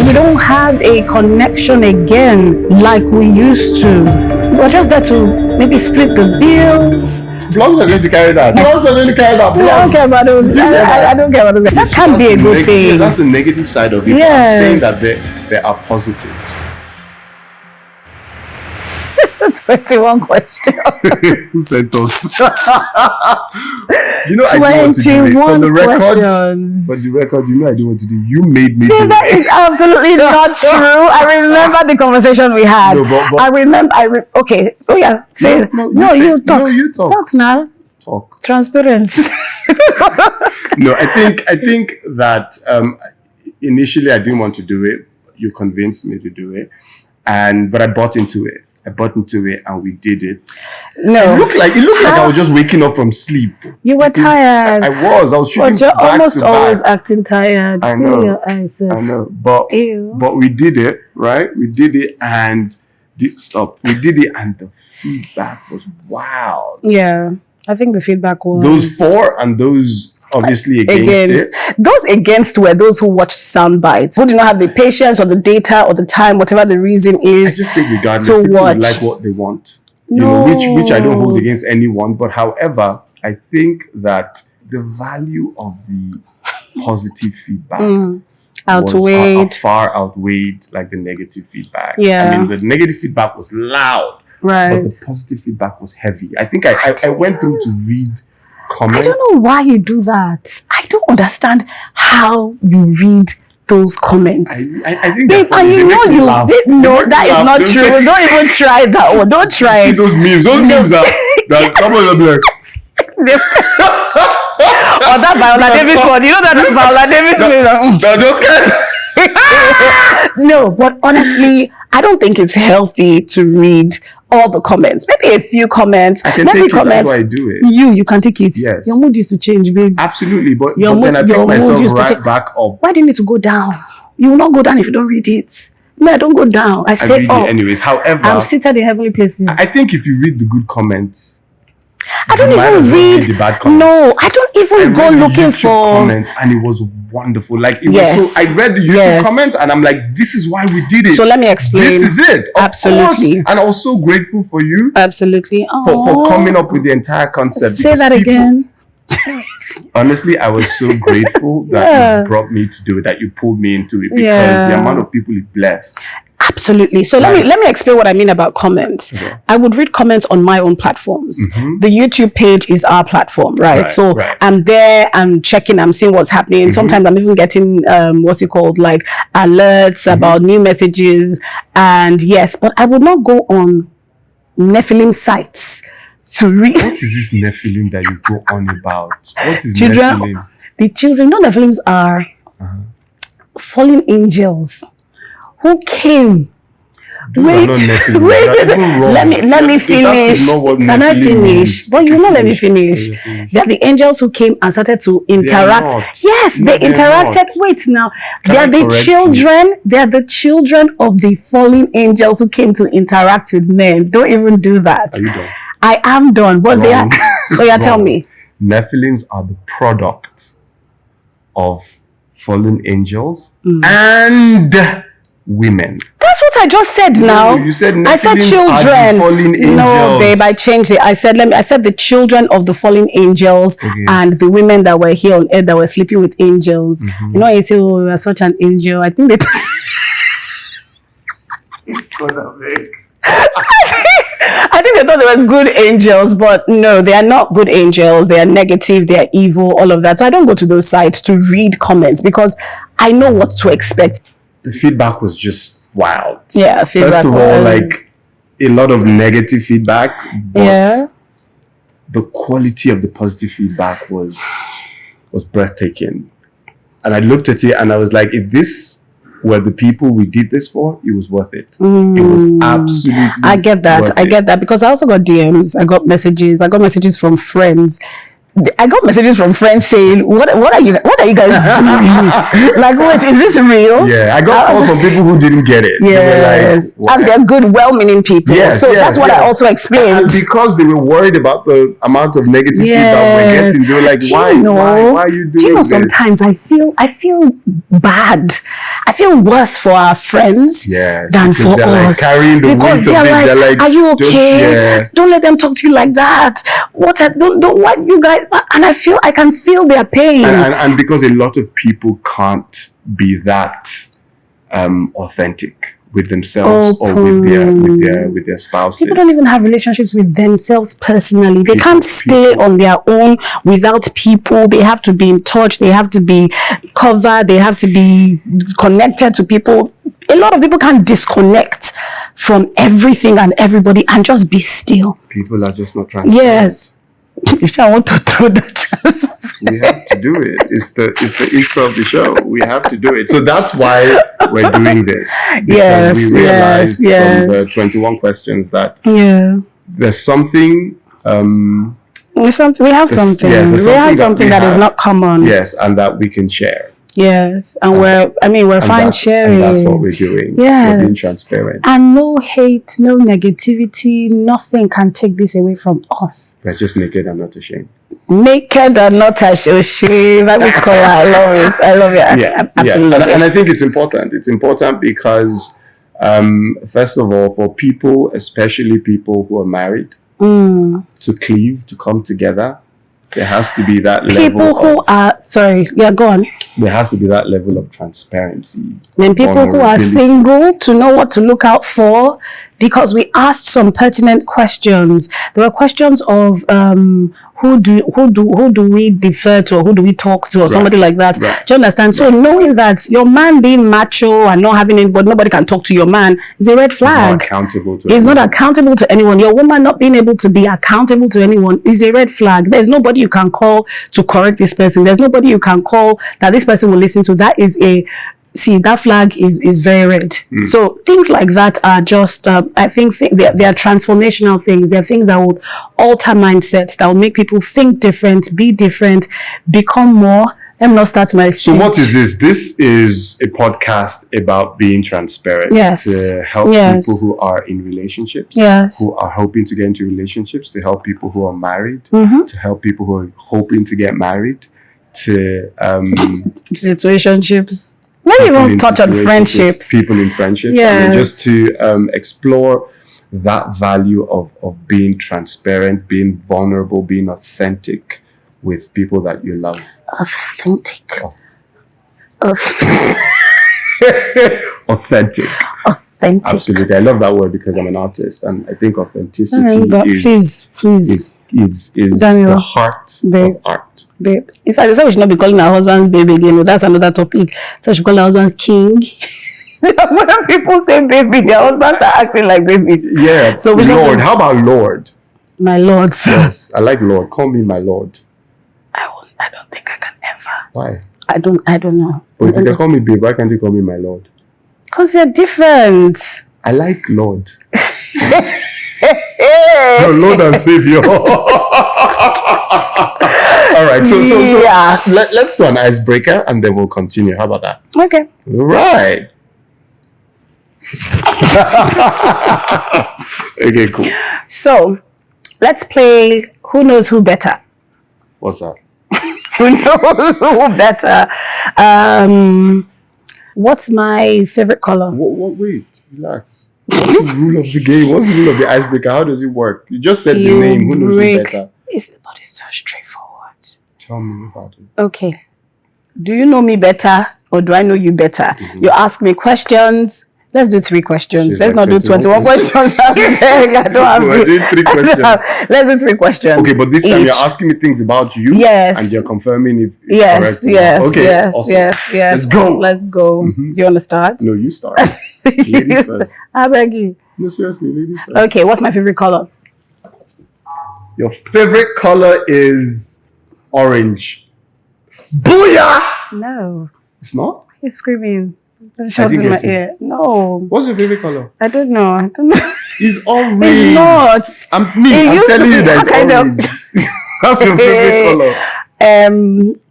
we don't have a connection again like we used to. We're just there to maybe split the bills. Blogs are going to carry that. Blogs are going to carry that. I don't care about those. I don't care about those. That can't be a good thing. Yeah, that's the negative side of it. Yes. I'm saying that there are positives. 21 questions. Who sent us? You know, I do want to do it. For the record, you know I do want to do it. You made me do it. That is absolutely not true. I remember the conversation we had. No, but I remember. Okay. Oh yeah. Say it. No, you talk. No, you talk. Talk now. Talk. Transparent. No, I think that initially I didn't want to do it. You convinced me to do it, but I bought into it. And we did it. No. It looked like I was just waking up from sleep. You were tired. I was shooting but you're back almost to always back. acting tired. I See know. your eyes. I know. But we did it, right? We did it and we did it and the feedback was wild. Yeah. I think the feedback was those for and those obviously against it. Those against were those who watched sound bites, who do not have the patience or the data or the time, whatever the reason is. I just think regardless, people like what they want. No. You know, which I don't hold against anyone. But however, I think that the value of the positive feedback far outweighed like the negative feedback. Yeah. I mean, the negative feedback was loud. Right. But the positive feedback was heavy. I think I went through to read comments. I don't know why you do that. I don't understand how you read those comments. I think Babe, and you know that is not true. Don't even try that one. Don't try it. Those memes that someone will be like or that Viola Davis one. You know that Viola Davis one. That just No, but honestly, I don't think it's healthy to read all the comments. Maybe a few comments. I can take it. That's why I do it. You can take it. Yes. Your mood used to change, babe. Absolutely, but then I pick myself right back up. Why do you need to go down? You will not go down if you don't read it. No, I don't go down. I stay read up. It anyways. However, I'm seated in heavenly places. I think if you read the good comments, I don't even read the bad comments. No, I don't even go looking for comments, and it was wonderful. Like it was so. I read the YouTube comments, and I'm like, "This is why we did it." So let me explain. This is it. Absolutely. And I was so grateful for you. Absolutely. For coming up with the entire concept. Say that again. Honestly, I was so grateful that you brought me to do it, that you pulled me into it, because the amount of people it blessed. Absolutely. So let me explain what I mean about comments. Okay. I would read comments on my own platforms. Mm-hmm. The YouTube page is our platform, right? So I'm there, I'm checking, I'm seeing what's happening. Mm-hmm. Sometimes I'm even getting like alerts about new messages. And yes, but I would not go on Nephilim sites to read. What is this Nephilim that you go on about? What is Nephilim? The children, no, Nephilims are fallen angels who came. Wait, let me finish. Can I finish? But you know, let me finish. They are the angels who came and started to interact. Yes, they interacted. Wait now. They are the children. They are the children of the fallen angels who came to interact with men. Don't even do that. Are you done? I am done. But they are. Tell me. Nephilims are the product of fallen angels and women. That's what I just said now. You said I said children. Fallen angels. No, babe, I changed it. I said the children of the fallen angels and the women that were here on earth that were sleeping with angels. Mm-hmm. You know, you say, "Oh, you are such an angel." I think they I think they thought they were good angels, but no, they are not good angels. They are negative, they are evil, all of that. So I don't go to those sites to read comments because I know what to expect. The feedback was just wild. Yeah, first of all, like a lot of negative feedback, but the quality of the positive feedback was breathtaking. And I looked at it and I was like, if this were the people we did this for, it was worth it. It was absolutely I get that. I get that because I also got DMs. I got messages from friends I got messages from friends saying, what are you guys doing? Like, wait, is this real? Yeah, I got calls from people who didn't get it. Yes. They were like, and they're good, well-meaning people. Yes, so that's what I also explained. And because they were worried about the amount of negative feedback we're getting, they were like, why are you doing this? Do you know, sometimes I feel bad. I feel worse for our friends than for us. Carrying the because they're like, are you okay? Don't let them talk to you like that. What you guys, and I can feel their pain. And because a lot of people can't be that authentic with themselves or with their spouses. People don't even have relationships with themselves personally. They can't stay on their own without people. They have to be in touch. They have to be covered. They have to be connected to people. A lot of people can't disconnect from everything and everybody and just be still. People are just not transparent. Yes. If I want to throw the transfer, we have to do it. It's the intro of the show. We have to do it. So that's why we're doing this. Yes, we realized from the 21 questions that there's something. We have something. We have something that is not common. Yes, and that we can share. Yes, and we're fine sharing. And that's what we're doing. Yes. We're being transparent. And no hate, no negativity, nothing can take this away from us. We're just naked and not ashamed. Naked and not ashamed. That is called. I love it. I love it. Absolutely. And I think it's important. It's important because, first of all, for people, especially people who are married, to cleave, to come together, there has to be that level. Go on. There has to be that level of transparency. Then people who are single to know what to look out for, because we asked some pertinent questions. There were questions of who do we defer to, or who do we talk to, or somebody like that. Right. Do you understand? So knowing that your man being macho and not having anybody, nobody can talk to your man is a red flag. He's not accountable to anyone. Your woman not being able to be accountable to anyone is a red flag. There's nobody you can call to correct this person. There's nobody you can call that this person will listen to. That is that flag is very red. So things like that are just, I think they are transformational things. They're things that would alter mindsets, that will make people think different, be different, become more. Let me not start my speech. So what is this? This is a podcast about being transparent. Yes. To help people who are in relationships. Yes. Who are hoping to get into relationships. To help people who are married. To help people who are hoping to get married. To situationships. Maybe even touch on friendships. People in friendships. Yes. Just to explore that value of being transparent, being vulnerable, being authentic with people that you love. Authentic. Authentic. Absolutely. I love that word because I'm an artist, and I think authenticity is Daniel, the heart of art. Babe. In fact, I said we should not be calling our husbands babe again. That's another topic. So we should call our husbands king. When people say baby, their husbands are acting like babies. Yeah. So Lord. How about Lord? My Lord. Yes, I like Lord. Call me my Lord. I don't think I can ever. Why? I don't know. But if you can call me babe, why can't you call me my Lord? Because you're different. I like Lord. No, Lord and Savior. All right, so let's do an icebreaker and then we'll continue. How about that? Okay. All right. Okay, cool. So let's play Who Knows Who Better. What's that? Who knows who better? What's my favorite color? Wait, relax. What's the rule of the game? What's the rule of the icebreaker? How does it work? You just said the name. Who knows who better? It's so straightforward. Tell me about it. Okay. Do you know me better or do I know you better? You ask me questions. Let's do 3 questions. Let's not do 21 questions. I don't have We're doing 3 questions. Let's do 3 questions. Okay, but this time you're asking me things about you. Yes. And you're confirming if it's correct. Yes. Okay. Yes. Awesome. Yes. Let's go. Do you want to start? No, you start. Ladies first. I beg you. No, seriously, ladies first. Okay, what's my favorite color? Your favorite color is orange. Booyah! No. It's not? He's screaming. Shout in my ear. No. What's your favorite color? I don't know. It's orange. It's not. I'm telling you that it's orange. What's your favorite color?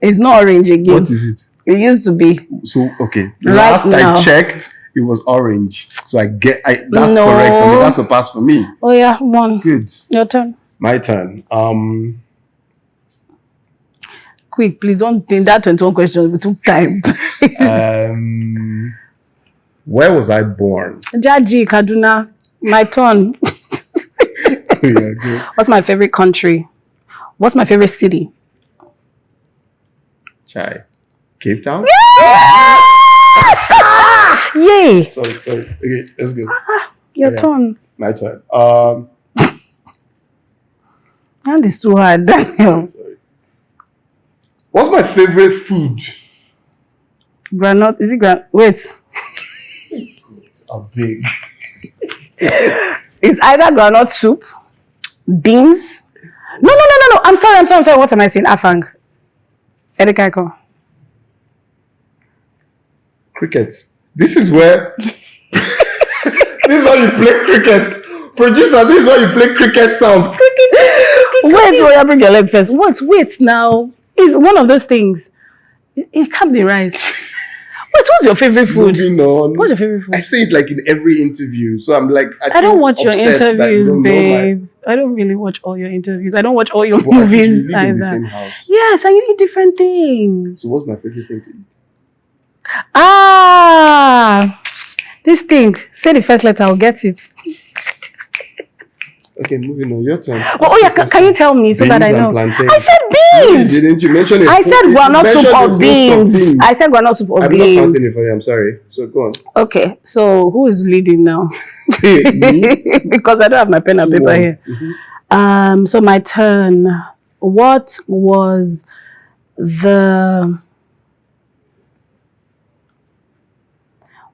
It's not orange again. What is it? It used to be. So okay. Right Last now. I checked, it was orange. So that's No. correct for me. That's a pass for me. Oh yeah, one. Good. Your turn. My turn. Quick, please don't think that 21 questions. We took time. Where was I born? Jaji, Kaduna. My turn. Yeah, good. What's my favorite country? What's my favorite city? Chai. Cape Town? Yay! Sorry. Okay, let's go. Your turn. My turn. And it's too hard, Daniel. Sorry. What's my favorite food? Granite. Is it granite? Wait. A big. It's either granite soup, beans. No. I'm sorry. What am I saying? Afang. Edekaiko. Cricket. This is where this is where you play crickets. Producer, this is where you play cricket sounds. Cricket. Wait, so you bring your leg first. Wait now. It's one of those things. It can't be right. Wait, what's your favorite food? Moving on. What's your favorite food? I say it like in every interview, so I'm like, I don't watch your upset that you interviews, don't know babe. I don't really watch all your interviews. I don't watch all your Well, I think movies you live in the either. same house. Yes, and you eat different things. So what's my favorite thing to eat? This thing. Say the first letter, I'll get it. Okay, moving on. Your turn. Oh yeah, can you tell me so that I Beans and know? plantain. I said beans. No, didn't you mention it? I said groundnut soup or beans. I said groundnut soup or I'm not beans. counting it for you. I'm sorry. So go on. Okay, so who is leading now? Me? Because I don't have my pen and paper 2-1. here. Mhm. So my turn. What was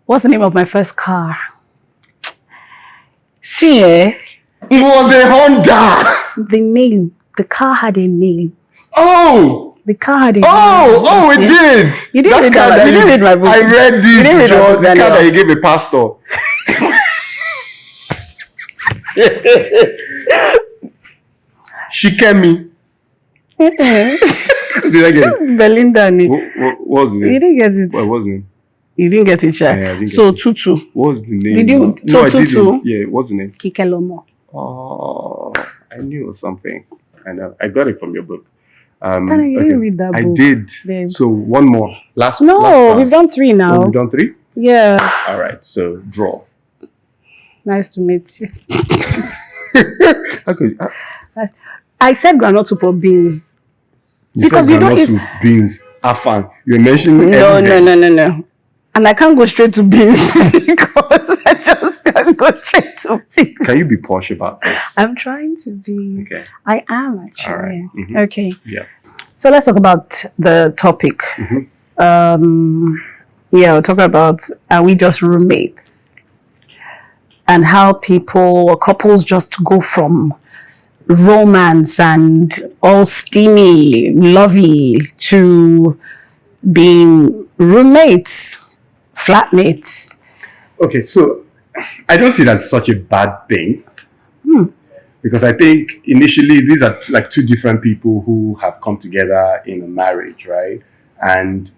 what's the name of my first car? See, It was a Honda. the name. The car had a name. Oh, The car had a name. it did. You didn't read car that. You didn't read my book. I read You didn't it, read my John. book, The car Daniel. that you gave a pastor. Shikemi. Did I get it? Belinda. What was You it? didn't get it. What was it? You didn't get it, Sha. Yeah, I didn't So get Tutu. What was the name? Did you- No, I Tutu? didn't. Yeah, what's the name? Kikelomo. Oh, I knew it was something. I know. I got it from your book. Daniel, you didn't read that I book, did. babe. So one more. Last No, round. we've done 3 now. Oh, we've done 3? Yeah. All right. So draw. Nice to meet you. Okay. I said groundnut soup or beans. You Because said you don't groundnut eat- soup, beans, afang. You mentioned No. everything. And I can't go straight to beans because I just can't go straight to beans. Can you be posh about this? I'm trying to be. Okay. I am actually. All right. Mhm. Okay. Yeah. So let's talk about the topic. Mhm. We're talking about, are we just roommates? And how people or couples just go from romance and all steamy, lovey to being roommates, flatmates. Okay. So I don't see that as such a bad thing. Because I think initially these are like 2 different people who have come together in a marriage, right? And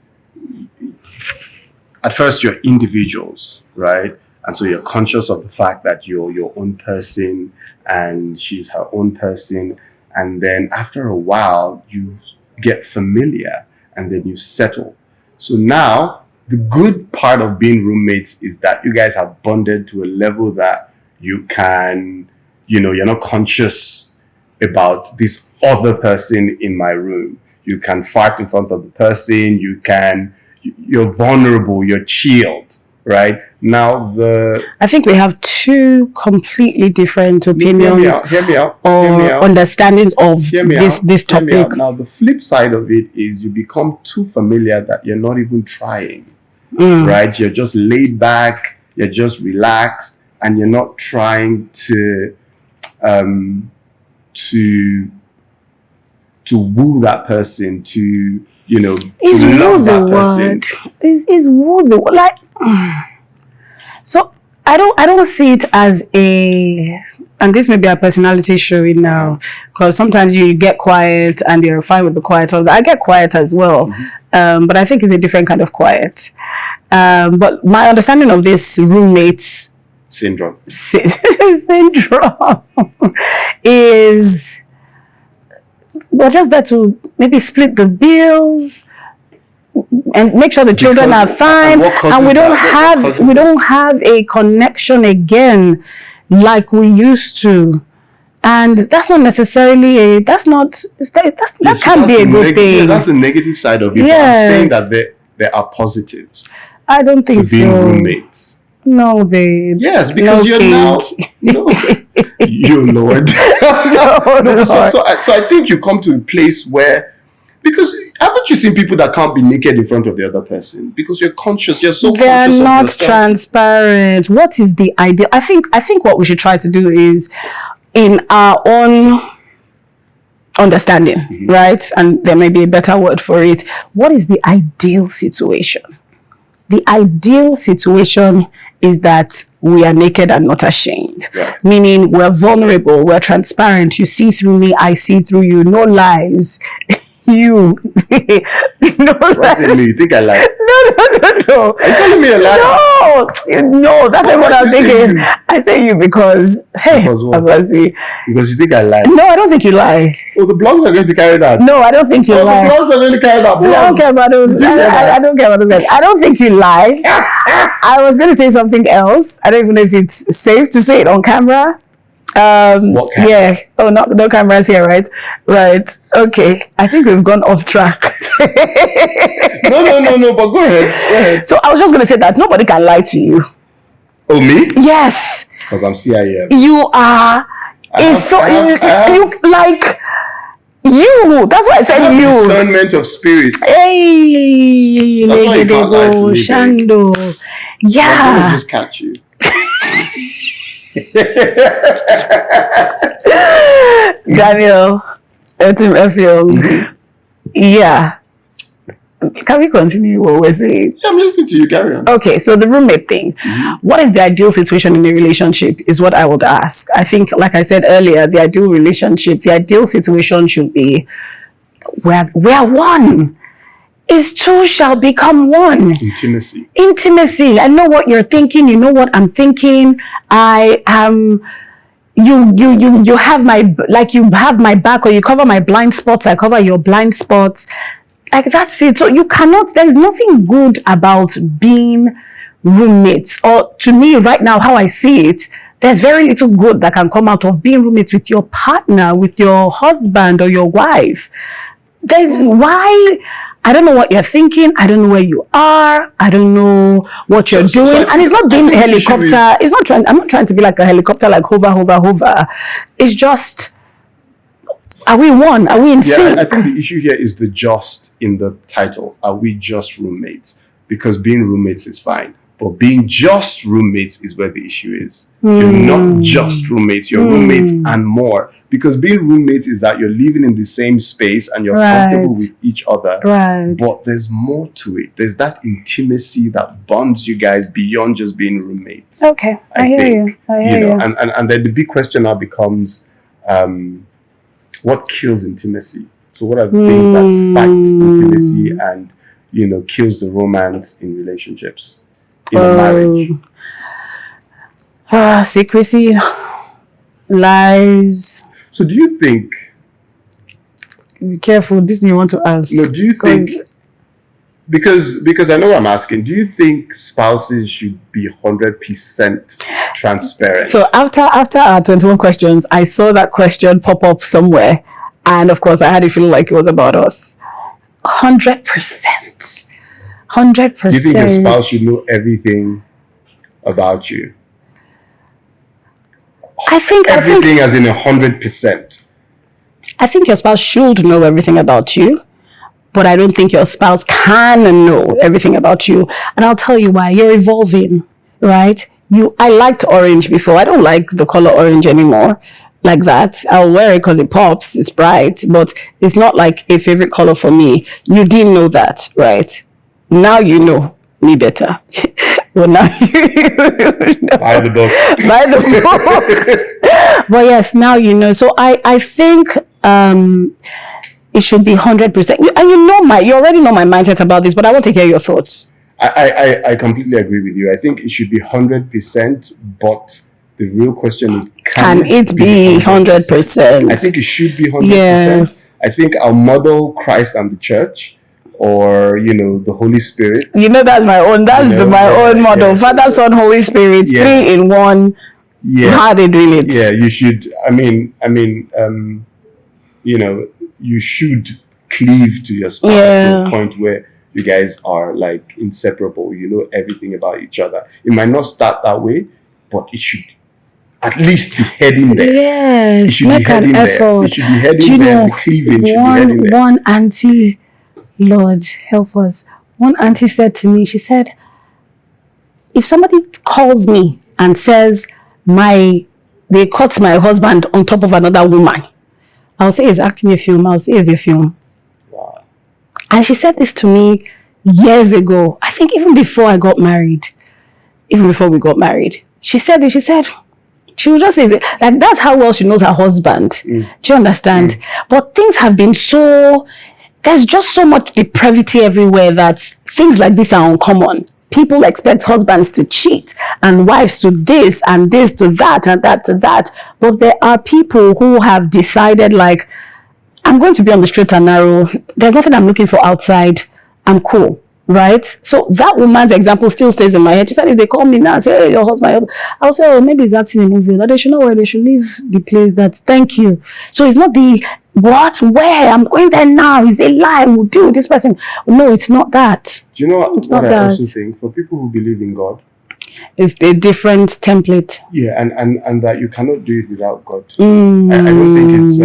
at first you're individuals, right? And so you're conscious of the fact that you're your own person and she's her own person. And then after a while, you get familiar and then you settle. So now the good part of being roommates is that you guys have bonded to a level that you can, you're not conscious about this other person in my room. You can fart in front of the person. You're vulnerable. You're chilled, right? Now I think we have 2 completely different opinions Hear me out. or understandings of this Hear me out. topic. Now the flip side of it is you become too familiar that you're not even trying, right? You're just laid back. You're just relaxed, and you're not trying to woo that person, to Is to woo love the that person. word? Is woo the word? Like, so I don't see it as and this may be a personality showing now, because sometimes you get quiet and you're fine with the quiet. I get quiet as well, but I think it's a different kind of quiet. But my understanding of this roommates syndrome is, we're just there to maybe split the bills and make sure the children are fine, and we don't have a connection again like we used to. And that's not necessarily that can't be a good thing. Yeah, that's the negative side of it. Yes. But I'm saying that there are positives. I don't think to being roommates. No, babe. Yes, because you're now you Lord. So I think you come to a place where, because haven't you seen people that can't be naked in front of the other person because you're conscious, you're so conscious of yourself? They're not transparent. What is the ideal? I think what we should try to do is, in our own understanding, right? And there may be a better word for it. What is the ideal situation? The ideal situation is that we are naked and not ashamed. Yeah. Meaning we're vulnerable, we're transparent. You see through me, I see through you. No lies. No lies. What's it me? You think I lie? No. Are you telling me a lie? No, that's not what I was thinking. I say you because, because you think I lie. No, I don't think you lie. Oh, the blogs are going to carry that. No, I don't think you lie. The blogs are going to carry that. I don't care about those. I don't care about those guys. I don't think you lie. I was going to say something else. I don't even know if it's safe to say it on camera. What camera? Yeah. Oh, no cameras here, right? Right. Okay. I think we've gone off track. No, but go ahead. So I was just going to say that nobody can lie to you. Oh, me? Yes. Because I'm CIF. You are. That's why I said you. Discernment of spirit. Hey, Shando. Yeah. I'm going to just catch you. Daniel Etim Effiong. Yeah. Can we continue what we're saying? Yeah, I'm listening to you. Carry on. Okay, so the roommate thing. What is the ideal situation in a relationship is what I would ask. I think, like I said earlier, the ideal situation should be we are one. Is two shall become one. Intimacy. I know what you're thinking. You know what I'm thinking. I am. You have my, like, you have my back, or you cover my blind spots. I cover your blind spots. Like, that's it. So you cannot. There is nothing good about being roommates. Or to me, right now, how I see it, there's very little good that can come out of being roommates with your partner, with your husband or your wife. I don't know what you're thinking. I don't know where you are. I don't know what you're doing. And it's not being a helicopter. I'm not trying to be like a helicopter, like hover. It's just, are we one? Are we in sync? I think the issue here is the just in the title. Are we just roommates? Because being roommates is fine. But being just roommates is where the issue is. You're not just roommates. You're roommates and more. Because being roommates is that you're living in the same space and you're comfortable with each other. Right. But there's more to it. There's that intimacy that bonds you guys beyond just being roommates. Okay, I hear you. And then the big question now becomes, what kills intimacy? So what are the things that fight intimacy and, kills the romance in relationships, in a marriage? Secrecy, lies. So do you think... Be careful, this you want to ask. No, do you think... Because I know what I'm asking. Do you think spouses should be 100% transparent? So after our 21 questions, I saw that question pop up somewhere. And of course, I had a feeling like it was about us. 100%. 100%. Do you think your spouse should know everything about you? I think everything as in 100%. I think your spouse should know everything about you, but I don't think your spouse can know everything about you. And I'll tell you why. You're evolving, right? I liked orange before. I don't like the color orange anymore like that. I'll wear it because it pops, it's bright, but it's not like a favorite color for me. You didn't know that, right? Now you know me better. Well, now Buy the book. Buy the book. But yes, now you know. So I think it should be 100%. And you already know my mindset about this, but I want to hear your thoughts. I completely agree with you. I think it should be 100%, but the real question is, can it be 100%? I think it should be 100%. Yeah. I think our model, Christ and the church, or the Holy Spirit. That's my own. That's my own model. Yeah. Father, Son, Holy Spirit, 3 in 1. Yeah. How are they doing it? Yeah, you should. You should cleave to your spouse to a point where you guys are like inseparable. You know everything about each other. It might not start that way, but it should at least be heading there. Yes, it should make be heading an effort. There. It should be heading there. The cleaving should be heading there. One auntie, Lord help us. One auntie said to me, she said, if somebody calls me and says they caught my husband on top of another woman, I'll say it's acting a film. I'll say it's a film. Wow. And she said this to me years ago. I think even before I got married. Even before we got married. She said it. She said, she would just say it. Like, that's how well she knows her husband. Do you understand? But things have been there's just so much depravity everywhere that things like this are uncommon. People expect husbands to cheat and wives to this and this to that and that to that. But there are people who have decided, like, I'm going to be on the straight and narrow. There's nothing I'm looking for outside. I'm cool. Right? So that woman's example still stays in my head. She said, if they call me now and say, hey, your husband, I'll say, oh, maybe he's acting a movie. No, they should know where they should leave the place. Thank you. So it's not the what, where, I'm going there now. It's a lie. We'll deal with this person. No, it's not that. Do you know what I also think? For people who believe in God, it's a different template. Yeah, and that you cannot do it without God. I don't think it's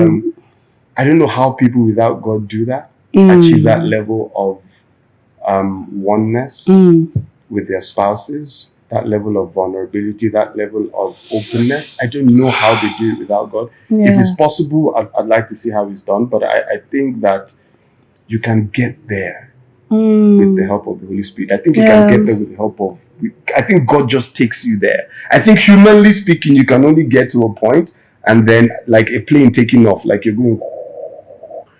I don't know how people without God do that, achieve that level of oneness with their spouses, that level of vulnerability, that level of openness. I don't know how they do it without God. Yeah. If it's possible, I'd like to see how it's done, but I think that you can get there with the help of the Holy Spirit. I think you can get there with the help of, I think God just takes you there. I think humanly speaking, you can only get to a point, and then like a plane taking off, like you're going,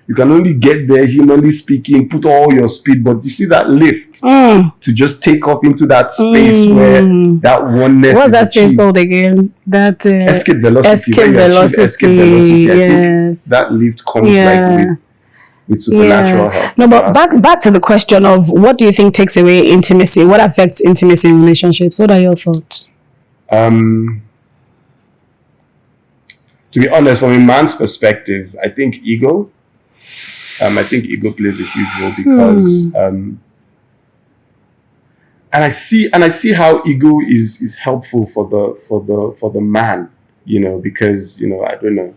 you can only get there, humanly speaking, put all your speed, but you see that lift to just take off into that space where that oneness What's is that achieved. Space called again? That escape velocity. Escape velocity. Escape velocity. I think that lift comes like with supernatural help. No, but back to the question of what do you think takes away intimacy? What affects intimacy in relationships? What are your thoughts? To be honest, from a man's perspective, I think ego. I think ego plays a huge role because, and I see how ego is helpful for the man, because I don't know,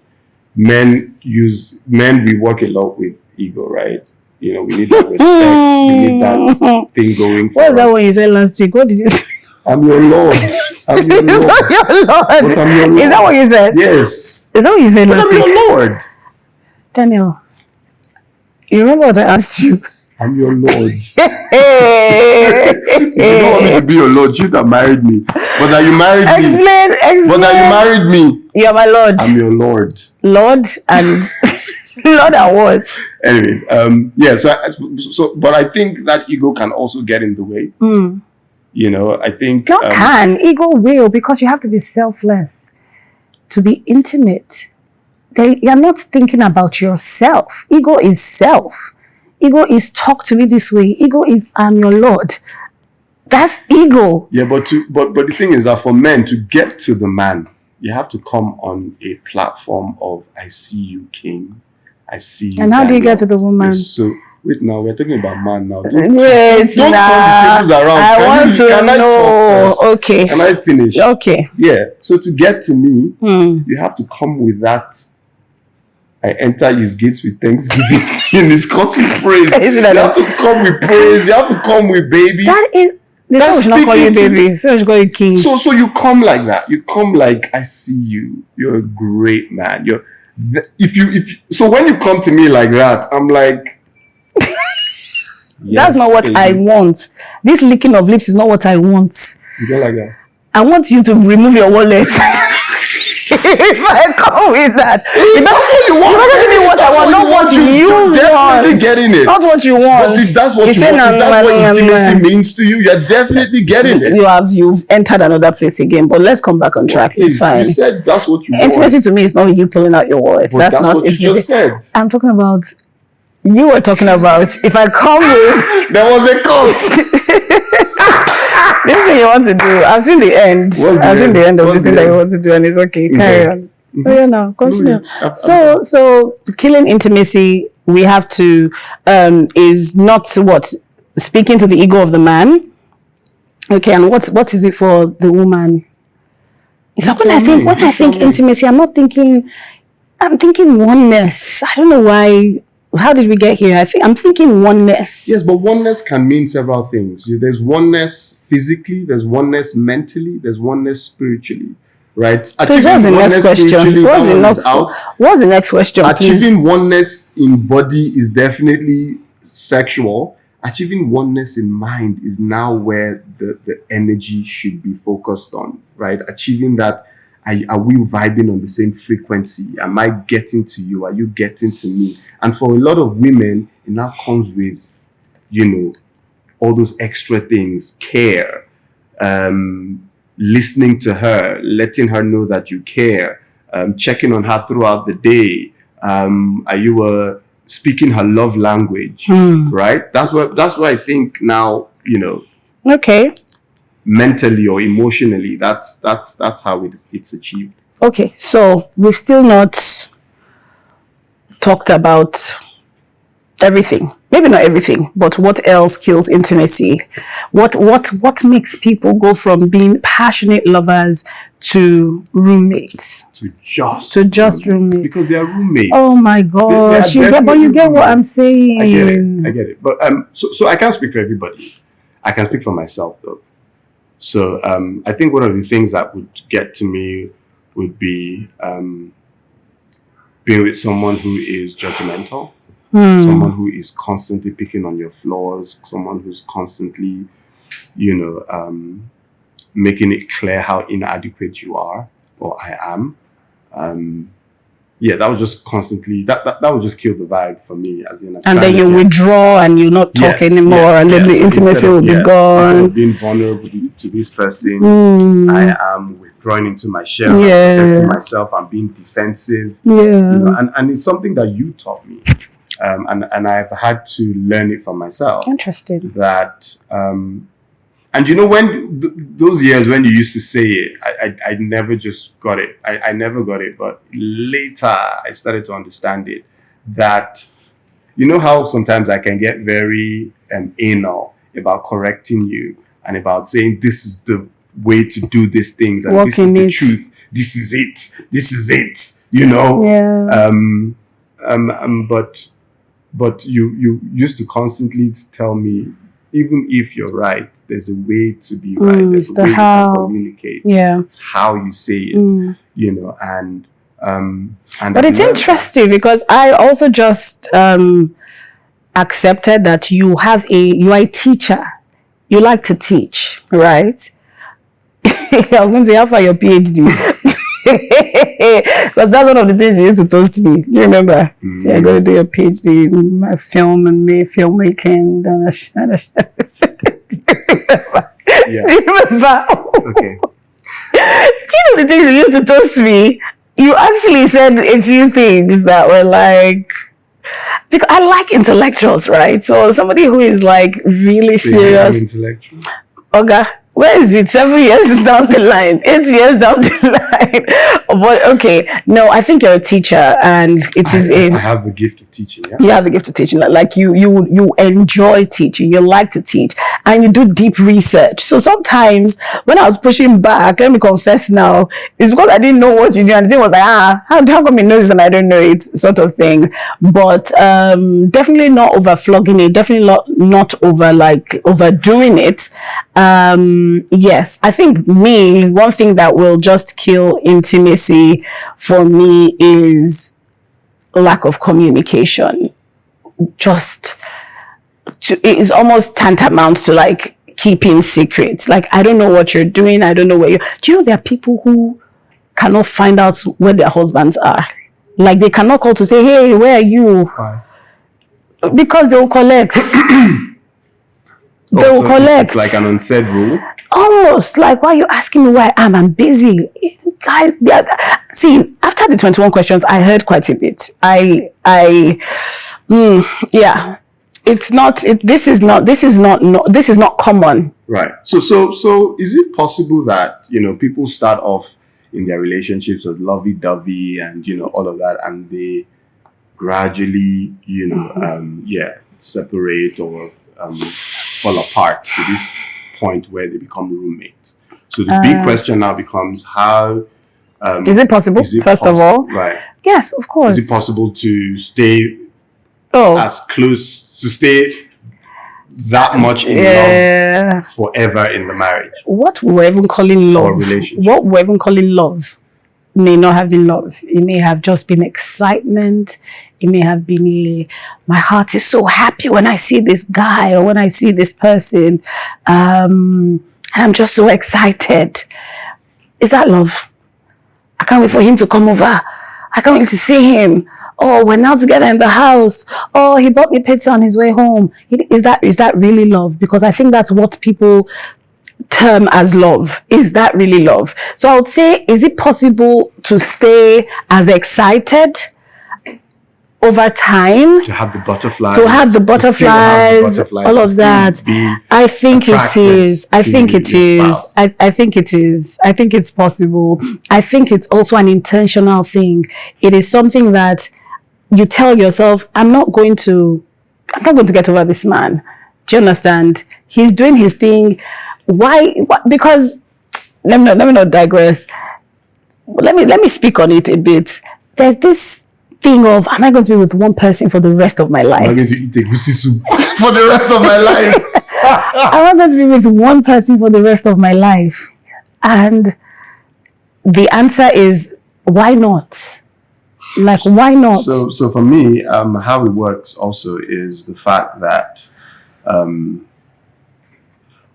men we work a lot with ego, right? We need that respect, we need that thing going for us. What was that one you said last week? What did you say? I'm your Lord. I'm your Lord. But I'm your Lord. Is that what you said? Yes. Is that what you said last week? I'm your Lord. Daniel, you remember what I asked you? I'm your Lord. If you don't want me to be your Lord, you that married me. But that you married me. Explain. But that you married me. You're my Lord. I'm your Lord. Lord and Lord and what? Anyways, so but I think that ego can also get in the way. I think ego will, because you have to be selfless to be intimate. You're not thinking about yourself. Ego is self. Ego is talk to me this way. Ego is I'm your Lord. That's ego. Yeah, but the thing is that for men to get to the man, you have to come on a platform of I see you, King. I see you. And how do you get to the woman? So wait, now we're talking about man now. Don't turn the tables around. I want to know. Okay. Can I finish? Okay. Yeah. So to get to me, you have to come with that. I enter his gates with thanksgiving, in his courts with praise. You have to come with praise. You have to come with baby. That's not for you, baby. So it's going king. So you come like that. You come like I see you. You're a great man. So when you come to me like that, I'm like, yes, that's not what I want. This licking of lips is not what I want. You don't like that? I want you to remove your wallet. If I come with that, that's what you want. You're giving me what I want, not what you want. Definitely getting it. Not what you want. But if that's what you want, if that's what intimacy means to you, you're definitely getting it. You've entered another place again. But let's come back on track. It's fine. You said that's what you want. Intimacy to me is not you pulling out your wallet. But that's not what you just said. I'm talking about. You were talking about if I come with. There was a coat. This thing you want to do, I've seen the end. I've seen the end of this thing that you want to do, and it's okay. Carry on. Mm-hmm. Oh yeah, now continue. So killing intimacy, we have to is not what speaking to the ego of the man. Okay, and what is it for the woman? When I think intimacy, I'm thinking oneness. I don't know why. How did we get here? I'm thinking oneness. Yes, but oneness can mean several things. There's oneness physically, there's oneness mentally, there's oneness spiritually, right? What's the next question? What's the next question? Achieving oneness in body is definitely sexual. Achieving oneness in mind is now where the energy should be focused on, right? Achieving that. Are we vibing on the same frequency? Am I getting to you? Are you getting to me? And for a lot of women, it now comes with, all those extra things, care, listening to her, letting her know that you care, checking on her throughout the day. Are you speaking her love language, right? That's what I think now, Okay. Mentally or emotionally, that's how it's achieved. Okay, so we've still not talked about everything. Maybe not everything, but what else kills intimacy? What makes people go from being passionate lovers to roommates? To just roommates. Because they are roommates. Oh my gosh. You get what I'm saying. I get it. But so I can't speak for everybody. I can speak for myself though. So I think one of the things that would get to me would be being with someone who is judgmental, someone who is constantly picking on your flaws, someone who's constantly, making it clear how inadequate you are or I am. That would just constantly that would just kill the vibe for me as in. And then you withdraw and you not talk anymore, and then the intimacy will be gone. Instead of being vulnerable to this person, I am withdrawing into my shell, protecting myself, I'm being defensive. And it's something that you taught me, and I've had to learn it from myself. Interesting. That and when those years when you used to say it, I never just got it. I never got it. But later, I started to understand it. That, how sometimes I can get very anal about correcting you and about saying this is the way to do these things and this is the truth. This is it. This is it. But you used to constantly tell me, even if you're right, there's a way to be right. There's a way you can communicate. It's how you say it, and but it's interesting because I also just accepted that you are a teacher. You like to teach, right? I was going to say, how far your PhD? Because that's one of the things you used to toast me. Do you remember? Yeah, I'm going to do a PhD in my film and filmmaking. Do you remember? Okay. The things you used to toast me, you actually said a few things that were like, because I like intellectuals, right? So somebody who is like really serious. Intellectual. Okay. Where is it? 7 years down the line, 8 years down the line. But okay, no, I think you're a teacher, and I have the gift of teaching. Yeah? You have the gift of teaching. Like you enjoy teaching. You like to teach, and you do deep research. So sometimes when I was pushing back, let me confess now, it's because I didn't know what you do, and the thing was like, how come he knows this and I don't know it, sort of thing. But definitely not over flogging it. Definitely not overdoing it. Yes, I think one thing that will just kill intimacy for me is lack of communication. It is almost tantamount to like keeping secrets. Like, I don't know what you're doing. I don't know where you're. Do you know there are people who cannot find out where their husbands are? Like, they cannot call to say, hey, where are you? Why? Because they will collect. They will collect. It's like an unsaid rule. Almost like, why are you asking me where I am? I'm busy. Guys, see, after the 21 questions, I heard quite a bit. Yeah. This is not common. Right. So is it possible that, people start off in their relationships as lovey-dovey and, all of that, and they gradually, separate or fall apart to this point where they become roommates? So the big question now becomes how... is it possible, first of all? Right. Yes, of course. Is it possible to stay as close, to stay that much in love forever in the marriage? What we're even calling love, or relationship. What we're even calling love may not have been love. It may have just been excitement. It may have been my heart is so happy when I see this guy or when I see this person. I'm just so excited. Is that love? I can't wait for him to come over. I can't wait to see him. Oh, we're now together in the house. Oh, he bought me pizza on his way home. Is that really love? Because I think that's what people term as love. Is that really love? So I would say, is it possible to stay as excited over time? To have the butterflies. All of that. I think it is. I think it is. I think it's possible. I think it's also an intentional thing. It is something that you tell yourself, I'm not going to get over this man. Do you understand? He's doing his thing. Why? Because let me not digress. Let me speak on it a bit. There's this thing of, am I going to be with one person for the rest of my life? Am I going to eat egusi soup for the rest of my life? Am I going to be with one person for the rest of my life? And the answer is, why not? Like, why not? So for me, how it works also is the fact that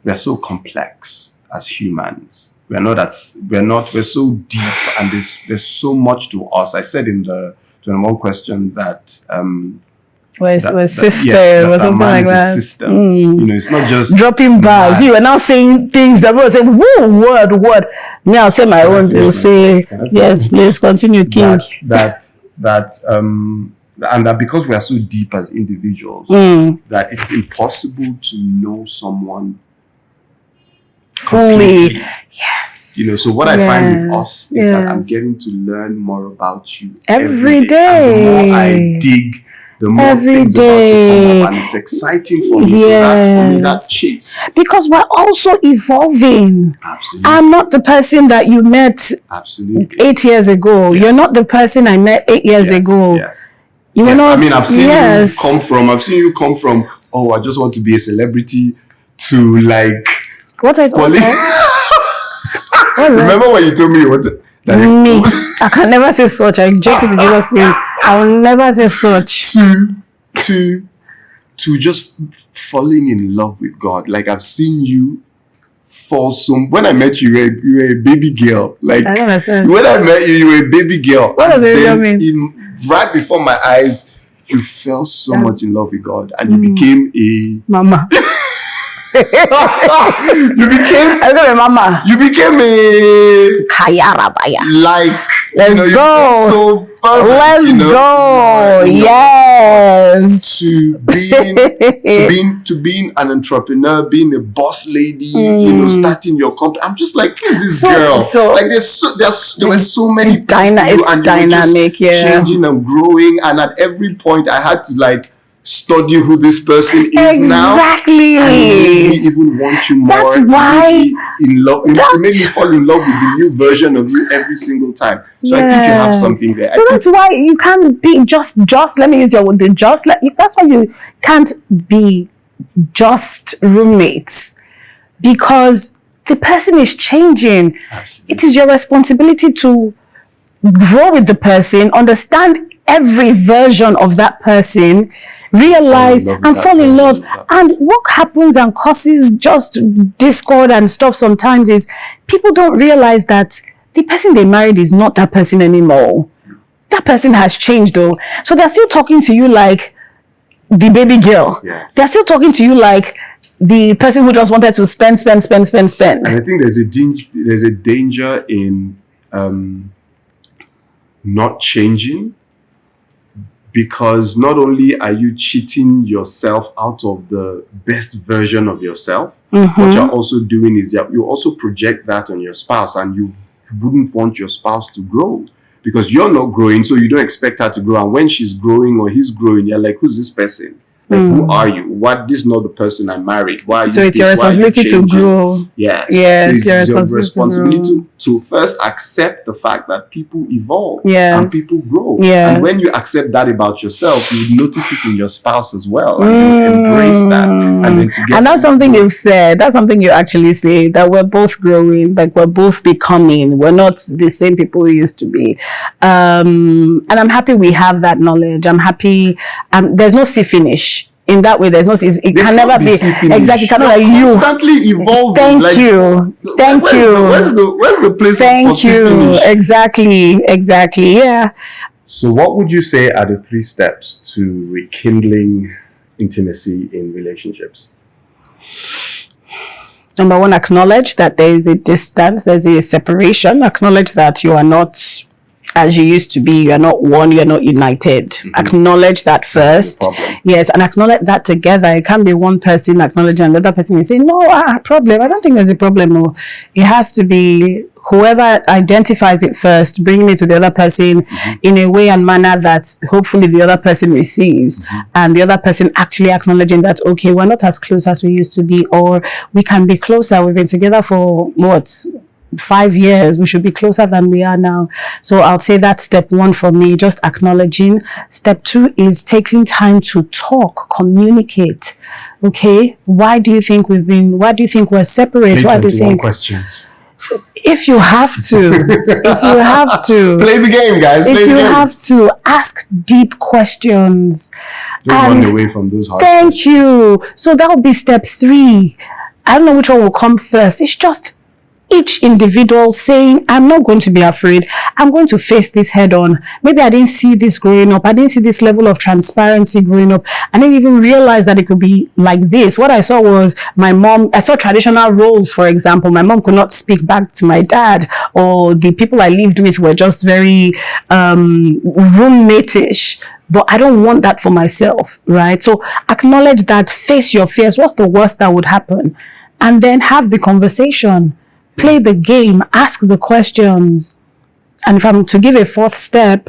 we're so complex as humans. We're so deep, and there's so much to us. I said in the 21 question that we're sister or something like that. System. It's not just dropping bars. You are now saying things that will say, whoa, word. Me, I'll say my own. They'll say, yes, please continue, King. And that because we are so deep as individuals, that it's impossible to know someone fully. Yes. So what I find with us is that I'm getting to learn more about you every day. And the more I dig, the more things about you come up, and it's exciting for me. So that for me, that's chase. Because we're also evolving. Absolutely. I'm not the person that you met 8 years ago. You're not the person I met 8 years ago. Yes. You were not. I mean, I've seen you come from. Oh, I just want to be a celebrity to like. What I told you. Remember when you told me you wanted? Me, I can never say such. I inject it in Jesus' name. I will never say such. To just falling in love with God. Like, I've seen you fall when I met you, you were a baby girl. Like, I don't understand. When I met you were a baby girl. What does it mean? Right before my eyes, you fell so much in love with God, and you became a mama. You became a like, let's go. So perfect, let's go. Yes. To being an entrepreneur, being a boss lady, starting your company. I'm just like, who is this girl? Like, there were so many things to do, and dynamic, you were just changing and growing, and at every point I had to like study who this person is now. Exactly. And it made me even want you more. That's why. In love. It made me fall in love with the new version of you every single time. So I think you have something there. So that's why you can't be just. Let me use your word. That's why you can't be just roommates, because the person is changing. Absolutely. It is your responsibility to grow with the person, understand every version of that person, realize and fall in love. And what happens and causes just discord and stuff sometimes is people don't realize that the person they married is not that person anymore. That person has changed though. So they're still talking to you like the baby girl. Yes. They're still talking to you like the person who just wanted to spend. And I think there's a danger in not changing, because not only are you cheating yourself out of the best version of yourself, what you're also doing is that you also project that on your spouse, and you wouldn't want your spouse to grow because you're not growing, so you don't expect her to grow. And when she's growing or he's growing, you're like, who's this person? Like, who are you? What? This is not the person I married. Why? Are so you it's your responsibility to grow. Yes. Yeah, so it's your responsibility to first accept the fact that people evolve and people grow. Yes. And when you accept that about yourself, you notice it in your spouse as well, and you embrace that. And then and that's something you've said. That's something you actually say, that we're both growing, like we're both becoming. We're not the same people we used to be. And I'm happy we have that knowledge. I'm happy. There's no see finish. In that way, there's no. It can never be exactly. Cannot like you constantly evolving. Thank like, you. Where's the place? Thank you. Exactly. Yeah. So, what would you say are the 3 steps to rekindling intimacy in relationships? Number 1, acknowledge that there is a distance, there's a separation. Acknowledge that you are not as you used to be, you are not one, you are not united. Acknowledge that first. Yes, and acknowledge that together. It can't be one person acknowledging and the other person is saying, no, problem. I don't think there's a problem. Or it has to be whoever identifies it first, bringing it to the other person in a way and manner that hopefully the other person receives, and the other person actually acknowledging that, okay, we're not as close as we used to be, or we can be closer. We've been together for 5 years, we should be closer than we are now. So I'll say that's step 1 for me, just acknowledging. Step 2 is taking time to talk, communicate. Okay, why do you think we're separate? Why do you think questions? If you have to play the game, guys. If you have to ask deep questions, don't run away from those hard questions. Thank you. So that will be step 3. I don't know which one will come first. It's just each individual saying, I'm not going to be afraid. I'm going to face this head on. Maybe I didn't see this growing up. I didn't see this level of transparency growing up. I didn't even realize that it could be like this. What I saw was my mom. I saw traditional roles, for example. My mom could not speak back to my dad, or the people I lived with were just very roommate-ish. But I don't want that for myself, right? So acknowledge that, face your fears. What's the worst that would happen? And then have the conversation. Play the game, ask the questions. And if I'm to give a 4th step,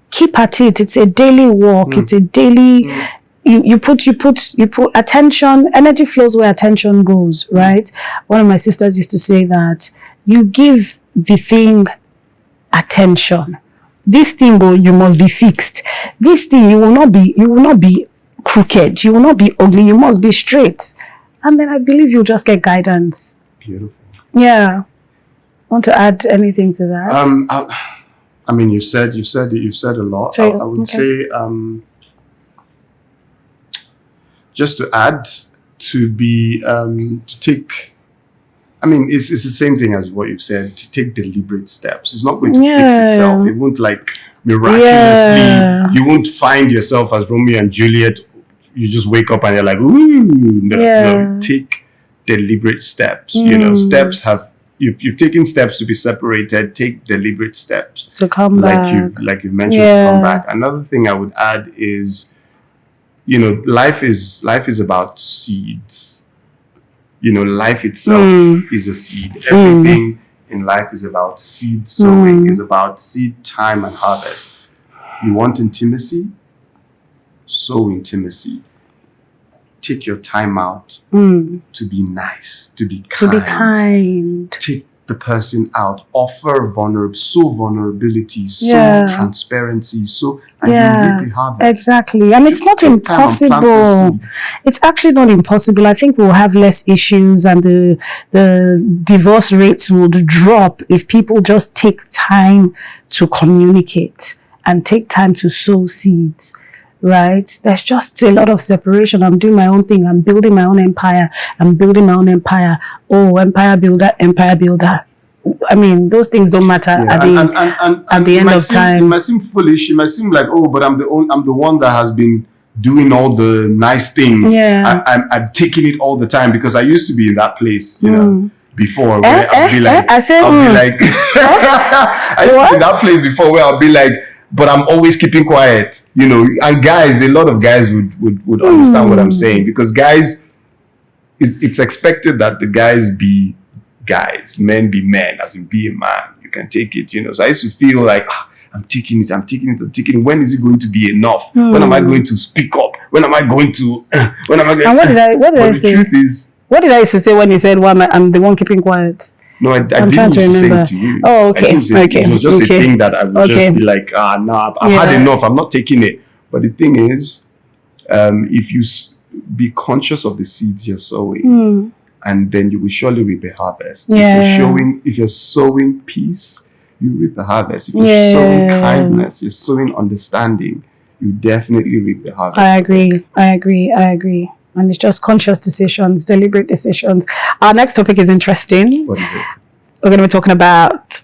keep at it. It's a daily walk. It's a daily, you put attention, energy flows where attention goes, right? One of my sisters used to say that you give the thing attention. This thing, you must be fixed. This thing, you will not be crooked. You will not be ugly. You must be straight. And then I believe you'll just get guidance. Beautiful. Yeah. Want to add anything to that? I mean, you said a lot. So, I would say, just to add, to take. I mean, it's the same thing as what you've said. To take deliberate steps. It's not going to fix itself. It won't miraculously. You won't find yourself as Romeo and Juliet. You just wake up and you're like, ooh. No, take deliberate steps. Steps have. You've taken steps to be separated. Take deliberate steps to come back. Like you've mentioned, to come back. Another thing I would add is, life is about seeds. Life itself is a seed. Everything in life is about seed sowing. Is about seed time and harvest. You want intimacy? Sow intimacy. Take your time out to be nice, to be kind. Take the person out. Offer vulnerability, transparency, and you reap the harvest. Exactly. And it's not impossible. It's actually not impossible. I think we'll have less issues, and the divorce rates would drop if people just take time to communicate and take time to sow seeds. right? There's just a lot of separation. I'm doing my own thing. I'm building my own empire. Oh, empire builder. I mean, those things don't matter at the end of time. It might seem foolish. It might seem like, oh, but I'm the one that has been doing all the nice things. Yeah. I'm taking it all the time, because I used to be in that place, you know, before, where I'll be like, I used to be in that place before where I'll be like, but I'm always keeping quiet, you know. And guys, a lot of guys would understand what I'm saying, because guys, it's expected that the guys be guys, men be men, as in be a man. You can take it, you know. So I used to feel like, I'm taking it. When is it going to be enough? When am I going to speak up? When am I going to? And what did I say? The truth is, what did I used to say when you said, "Well, I'm the one keeping quiet"? No, I didn't used to say it to you. Oh, okay. It was just a thing that I would just be like, nah, I've had enough. I'm not taking it. But the thing is, if you be conscious of the seeds you're sowing, and then you will surely reap a harvest. Yeah. If you're sowing peace, you reap the harvest. If you're sowing kindness, you're sowing understanding, you definitely reap the harvest. I agree. And it's just conscious decisions, deliberate decisions. Our next topic is interesting. What is it? We're going to be talking about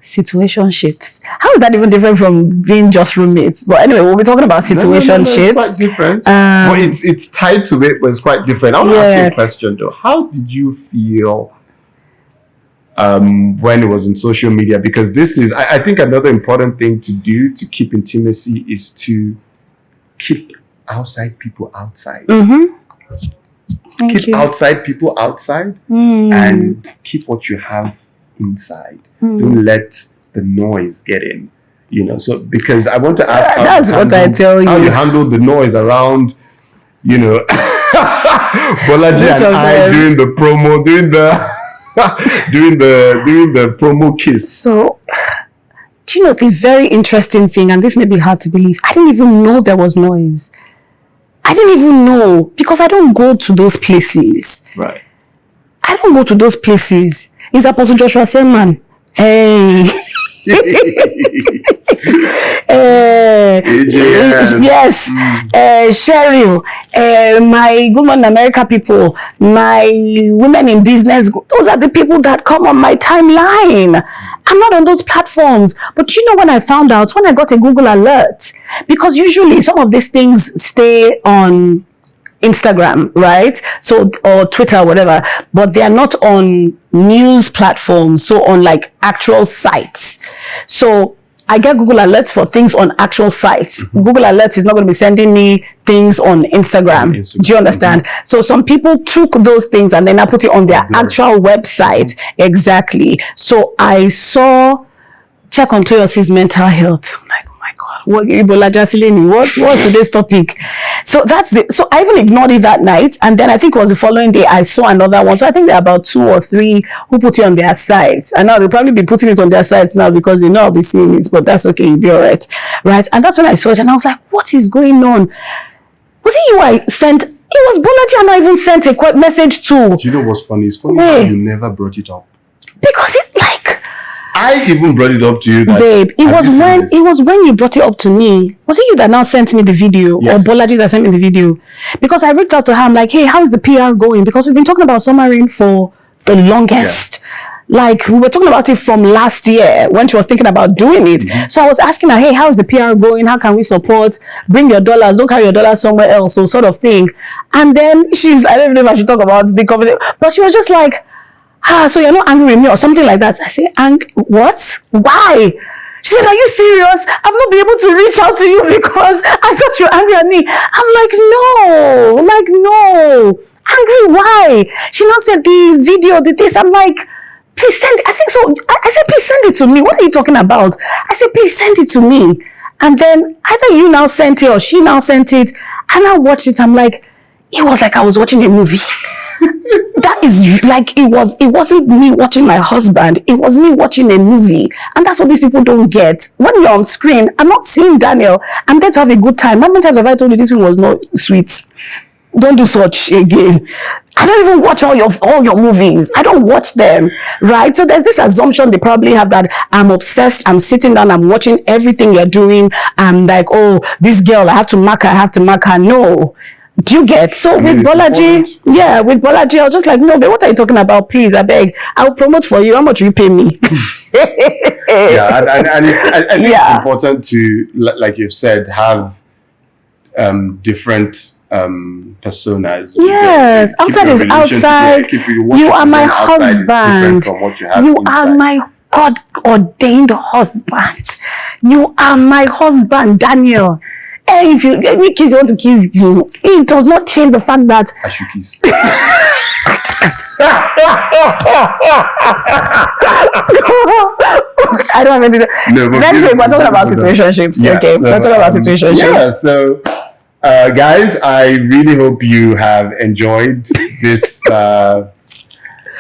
situationships. How is that even different from being just roommates? But anyway, we'll be talking about situationships. No, it's quite different. But it's tied to it, but it's quite different. I want to ask you a question though. How did you feel when it was on social media? Because this is, I think, another important thing to do to keep intimacy is to keep outside people outside. Keep outside people outside, and keep what you have inside. Don't let the noise get in. You know, so because I want to ask how you handle the noise around, you know, Bolaji and I doing the promo, doing the promo kiss. So, do you know the very interesting thing, and this may be hard to believe, I didn't even know there was noise. I didn't even know, because I don't go to those places. Right. I don't go to those places. It's Apostle Joshua Selman. Hey. Yes. Cheryl. My Good Morning America people. My women in business. Those are the people that come on my timeline. I'm not on those platforms. But you know, when I found out, when I got a Google alert, because usually some of these things stay on Instagram, right? So, or Twitter, whatever, but they are not on news platforms, so on like actual sites. So I get Google alerts for things on actual sites. Google alerts is not going to be sending me things on Instagram. Do you understand? So some people took those things and then I put it on their actual website. Exactly. So I saw, check on Toyosi's mental health. I'm like, what's today's topic? So so I even ignored it that night, and then I think it was the following day I saw another one. So I think there are about 2 or 3 who put it on their sites, and now they'll probably be putting it on their sites now because they know I'll be seeing it, but that's okay, you'll be all right. And that's when I saw it, and I was like, what is going on? Was it you I sent? It was Bolaji, and I even sent a quick message to. Do you know what's funny? It's funny how you never brought it up. Because I even brought it up to you. Babe, it was when you brought it up to me. Was it you that now sent me the video? Yes. Or Bolaji that sent me the video? Because I reached out to her. I'm like, hey, how's the PR going? Because we've been talking about submarine for the longest. Yeah. Like, we were talking about it from last year when she was thinking about doing it. So I was asking her, hey, how's the PR going? How can we support? Bring your dollars. Don't carry your dollars somewhere else. So sort of thing. And then I don't know if I should talk about the company. But she was just like, so you're not angry with me or something like that. I say, what? Why? She said, are you serious? I've not been able to reach out to you because I thought you were angry at me. I'm like, no. Angry, why? She now said the video, this. I'm like, please send it. I think so. I said, please send it to me. What are you talking about? I said, please send it to me. And then either you now sent it or she now sent it. And I watched it. I'm like, it was like I was watching a movie. That is like, it wasn't me watching my husband, it was me watching a movie. And that's what these people don't get. When you're on screen, I'm not seeing Daniel, I'm there to have a good time. How many times have I told you this film was not sweet? Don't do such again. I don't even watch all your movies. I don't watch them, right? So there's this assumption they probably have that I'm obsessed. I'm sitting down. I'm watching everything you're doing. I'm like, oh, this girl, I have to mark her. No. Do you get? So with Bolaji, with Bolaji, I was just like, no, but what are you talking about? Please, I beg. I'll promote for you. How much will you pay me? And I think it's important to, like you've said, have different personas. Yes, outside is outside. You are my husband. You are my God ordained husband. You are my husband, Daniel. Hey, if you kiss, you want to kiss you. It does not change the fact that I should kiss. I don't have anything. No, next week we're talking about situationships. Yeah, okay, so, we're talking about situationships. Yeah, so guys, I really hope you have enjoyed this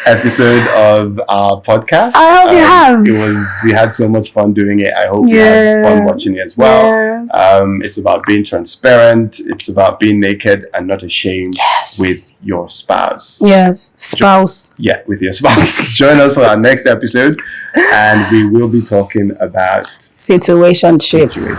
episode of our podcast. I hope you have. We had so much fun doing it. I hope you had fun watching it as well. It's about being transparent. It's about being naked and not ashamed with your spouse. Yes, spouse. With your spouse. Join us for our next episode, and we will be talking about situationships.